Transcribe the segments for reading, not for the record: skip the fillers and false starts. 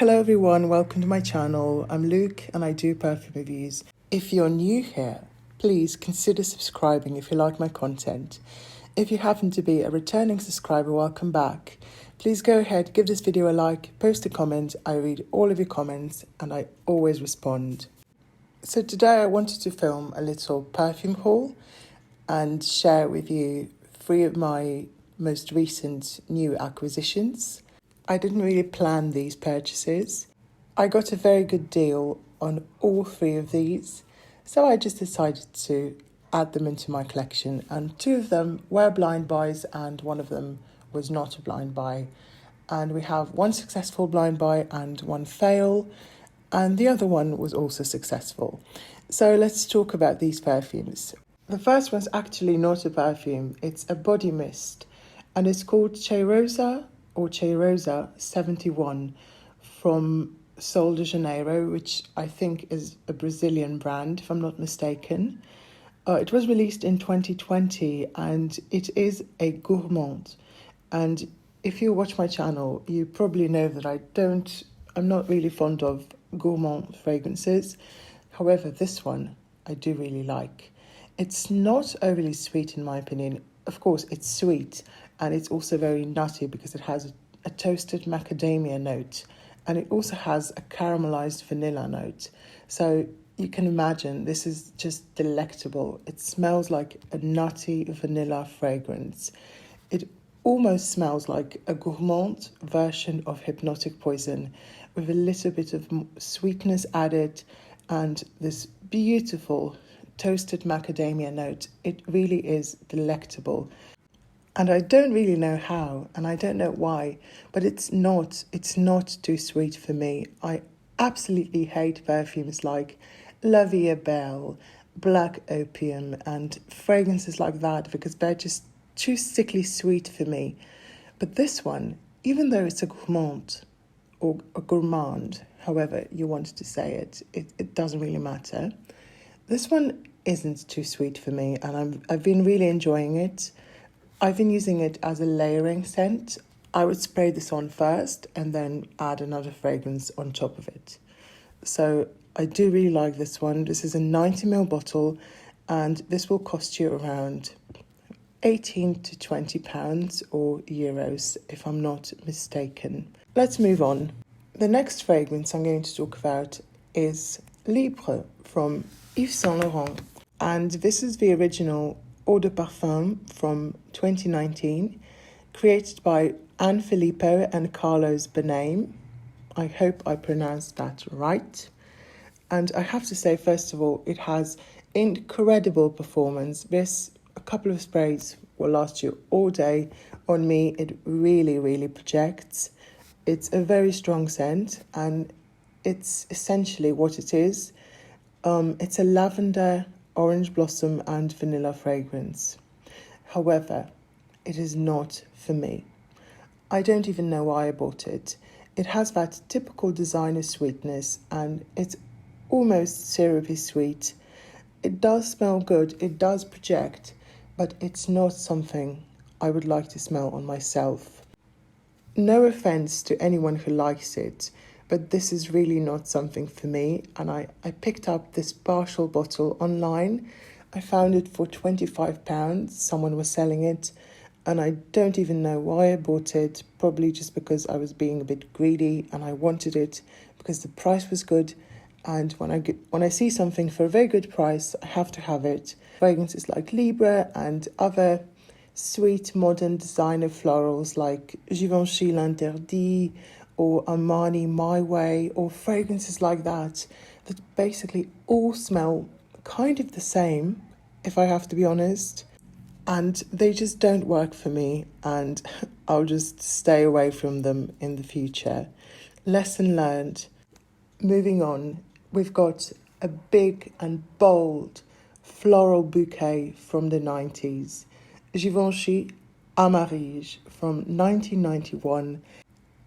Hello everyone, welcome to my channel. I'm Luke and I do perfume reviews. If you're new here, please consider subscribing if you like my content. If you happen to be a returning subscriber, welcome back. Please go ahead, give this video a like, post a comment. I read all of your comments and I always respond. So today I wanted to film a little perfume haul and share with you 3 of my most recent new acquisitions. I didn't really plan these purchases. I got a very good deal on all 3 of these, so I just decided to add them into my collection, and 2 of them were blind buys and 1 of them was not a blind buy. And we have 1 successful blind buy and 1 fail, and the other one was also successful. So let's talk about these perfumes. The first one's actually not a perfume, it's a body mist, and it's called Cheirosa or Cheirosa 71 from Sol de Janeiro, which I think is a Brazilian brand, if I'm not mistaken. It was released in 2020 and it is a gourmand. And if you watch my channel, you probably know that I'm not really fond of gourmand fragrances. However, this one I do really like. It's not overly sweet in my opinion. Of course, it's sweet and it's also very nutty because it has a toasted macadamia note and it also has a caramelized vanilla note. So you can imagine this is just delectable. It smells like a nutty vanilla fragrance. It almost smells like a gourmand version of Hypnotic Poison with a little bit of sweetness added and this beautiful toasted macadamia note. It really is delectable. And I don't really know how, and I don't know why, but it's not too sweet for me. I absolutely hate perfumes like La Vie est Belle, Black Opium, and fragrances like that because they're just too sickly sweet for me. But this one, even though it's a gourmand, or a gourmand, however you wanted to say it, it doesn't really matter. This one isn't too sweet for me, and I've been really enjoying it. I've been using it as a layering scent. I would spray this on first and then add another fragrance on top of it. So I do really like this one. This is a 90ml bottle and this will cost you around 18 to 20 pounds or euros if I'm not mistaken. Let's move on. The next fragrance I'm going to talk about is Libre from Yves Saint Laurent. And this is the original Eau de Parfum from 2019, created by Anne Filippo and Carlos Benaim. I hope I pronounced that right. And I have to say, first of all, it has incredible performance. A couple of sprays will last you all day. On me, it really, really projects. It's a very strong scent and it's essentially what it is. It's a lavender, orange blossom and vanilla fragrance. However, it is not for me. I don't even know why I bought it. It has that typical designer sweetness and it's almost syrupy sweet. It does smell good, it does project, but it's not something I would like to smell on myself. No offense to anyone who likes it, but this is really not something for me. And I picked up this partial bottle online. I found it for £25. Someone was selling it. And I don't even know why I bought it. Probably just because I was being a bit greedy and I wanted it because the price was good. And when I see something for a very good price, I have to have it. Fragrances like Libra and other sweet modern designer florals like Givenchy L'Interdit or Armani My Way, or fragrances like that basically all smell kind of the same, if I have to be honest, and they just don't work for me, and I'll just stay away from them in the future. Lesson learned. Moving on, we've got a big and bold floral bouquet from the 90s. Givenchy Amarige from 1991.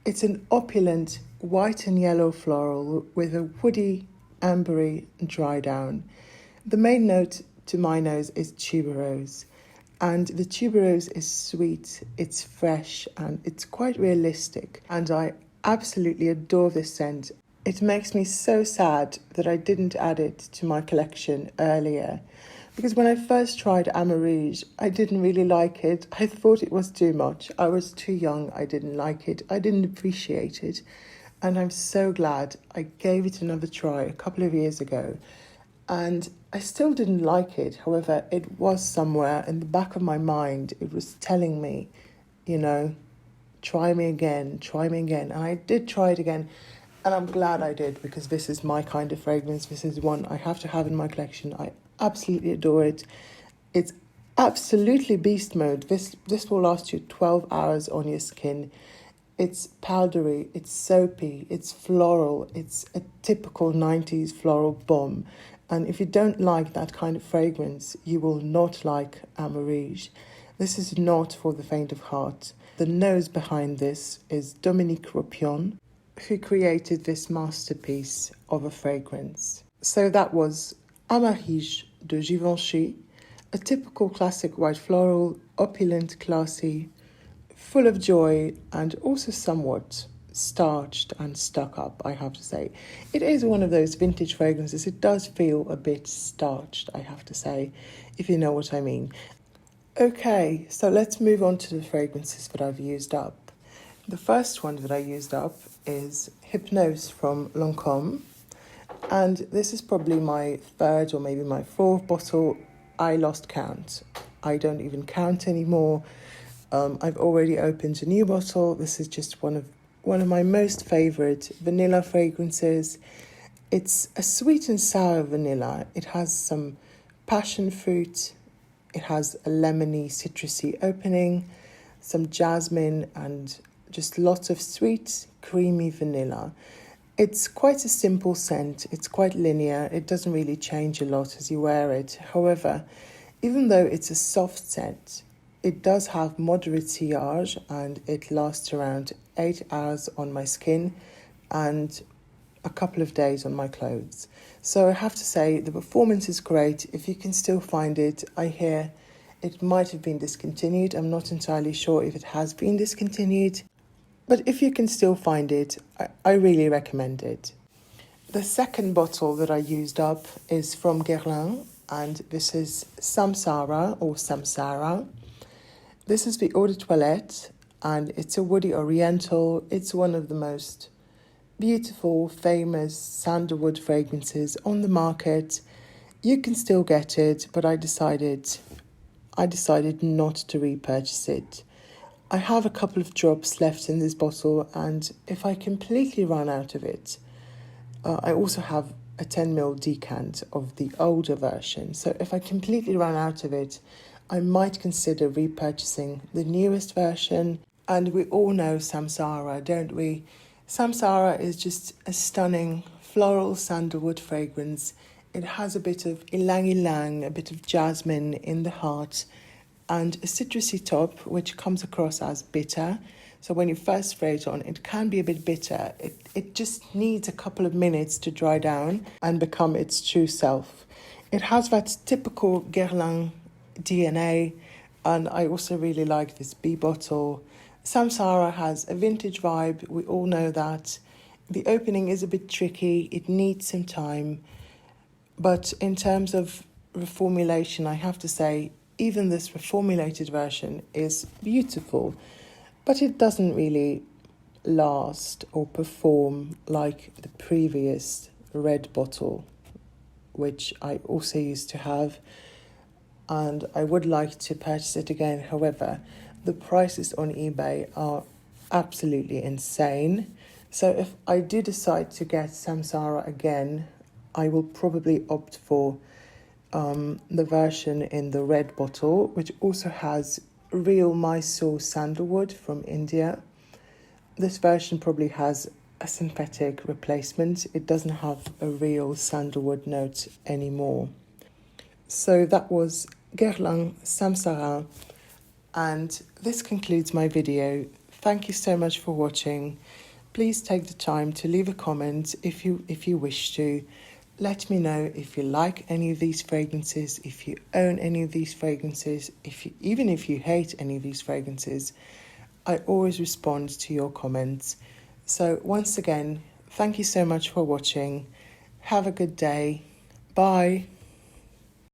It's an opulent white and yellow floral with a woody, ambery dry down. The main note to my nose is tuberose, and the tuberose is sweet, it's fresh, and it's quite realistic. And I absolutely adore this scent. It makes me so sad that I didn't add it to my collection earlier. Because when I first tried Amarige, I didn't really like it. I thought it was too much. I was too young. I didn't like it. I didn't appreciate it. And I'm so glad I gave it another try a couple of years ago. And I still didn't like it. However, it was somewhere in the back of my mind. It was telling me, you know, try me again, try me again. And I did try it again. And I'm glad I did, because this is my kind of fragrance. This is one I have to have in my collection. I absolutely adore it. It's absolutely beast mode. This will last you 12 hours on your skin. It's powdery, it's soapy, it's floral, it's a typical 90s floral bomb. And if you don't like that kind of fragrance, you will not like Amarige. This is not for the faint of heart. The nose behind this is Dominique Ropion, who created this masterpiece of a fragrance. So that was Amarige de Givenchy, a typical classic white floral, opulent, classy, full of joy, and also somewhat starched and stuck up, I have to say. It is one of those vintage fragrances. It does feel a bit starched, I have to say, if you know what I mean. Okay, so let's move on to the fragrances that I've used up. The first one that I used up is Hypnose from Lancome. And this is probably my third or maybe my fourth bottle. I lost count. I don't even count anymore. I've already opened a new bottle. This is just one of my most favorite vanilla fragrances. It's a sweet and sour vanilla. It has some passion fruit. It has a lemony, citrusy opening, some jasmine, and just lots of sweet, creamy vanilla. It's quite a simple scent. It's quite linear. It doesn't really change a lot as you wear it. However, even though it's a soft scent, it does have moderate sillage, and it lasts around 8 hours on my skin and a couple of days on my clothes. So I have to say the performance is great. If you can still find it, I hear it might have been discontinued. I'm not entirely sure if it has been discontinued. But if you can still find it, I really recommend it. The second bottle that I used up is from Guerlain, and this is Samsara or Samsara. This is the Eau de Toilette, and it's a woody oriental. It's one of the most beautiful, famous sandalwood fragrances on the market. You can still get it, but I decided not to repurchase it. I have a couple of drops left in this bottle, and if I completely run out of it, I also have a 10ml decant of the older version. So if I completely run out of it, I might consider repurchasing the newest version. And we all know Samsara, don't we? Samsara is just a stunning floral sandalwood fragrance. It has a bit of ylang ylang, a bit of jasmine in the heart, and a citrusy top, which comes across as bitter. So when you first spray it on, it can be a bit bitter. It just needs a couple of minutes to dry down and become its true self. It has that typical Guerlain DNA, and I also really like this bee bottle. Samsara has a vintage vibe. We all know that. The opening is a bit tricky. It needs some time. But in terms of reformulation, I have to say, even this reformulated version is beautiful, but it doesn't really last or perform like the previous red bottle, which I also used to have, and I would like to purchase it again. However, the prices on eBay are absolutely insane. So if I do decide to get Samsara again, I will probably opt for the version in the red bottle, which also has real Mysore sandalwood from India. This version probably has a synthetic replacement. It doesn't have a real sandalwood note anymore. So that was Guerlain Samsara, and this concludes my video. Thank you so much for watching. Please take the time to leave a comment if you wish to. Let me know if you like any of these fragrances, if you own any of these fragrances, even if you hate any of these fragrances. I always respond to your comments. So once again, thank you so much for watching. Have a good day. Bye.